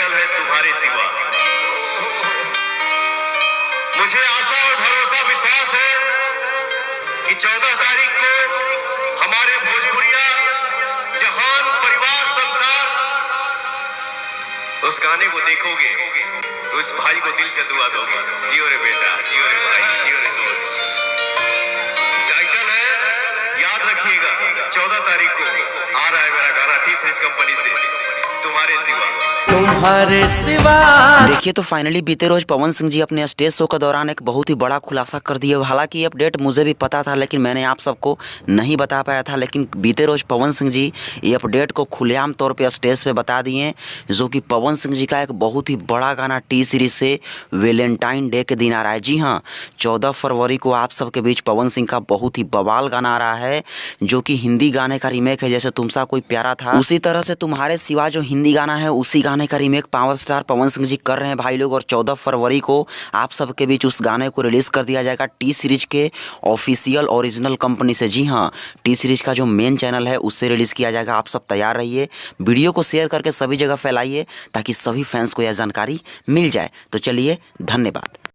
Channel है तुम्हारे सिवा। मुझे आशा और भरोसा विश्वास है कि 14 तारीख को हमारे भोजपुरिया जहान परिवार संसार उस गाने को देखोगे तो उस भाई को दिल से दुआ दोगे। जियो रे बेटा, जियो रे भाई, जियो रे दोस्त। टाइटल है, याद रखिएगा, 14 तारीख को आ रहा है मेरा गाना टी सीरीज कंपनी से, तुम्हारे सिवा। तुम्हारे सिवा। देखिए तो फाइनली बीते रोज पवन सिंह जी अपने स्टेज शो के दौरान एक बहुत ही बड़ा खुलासा कर दिए। हालांकि ये अपडेट मुझे भी पता था लेकिन मैंने आप सबको नहीं बता पाया था, लेकिन बीते रोज पवन सिंह जी ये अपडेट को खुलेआम तौर पे स्टेज पे बता दिए, जो कि पवन सिंह जी का एक बहुत ही बड़ा गाना टी सीरीज से वैलेंटाइन डे के दिन आ रहा है। जी हाँ, 14 फरवरी को आप सबके बीच पवन सिंह का बहुत ही बवाल गाना आ रहा है, जो कि हिंदी गाने का रीमेक है। जैसे तुमसा कोई प्यारा था, उसी तरह से तुम्हारे सिवा जो हिंदी गाना है उसी गाने का remake power star Pawan Singh ji कर रहे हैं भाई लोग। और 14 फरवरी को आप सबके बीच उस गाने को रिलीज कर दिया जाएगा टी सीरीज के ऑफिशियल ओरिजिनल कंपनी से। जी हाँ, टी सीरीज का जो मेन चैनल है उससे रिलीज किया जाएगा। आप सब तैयार रहिए, वीडियो को शेयर करके सभी जगह फैलाइए ताकि सभी फैंस को यह जानकारी मिल जाए। तो चलिए, धन्यवाद।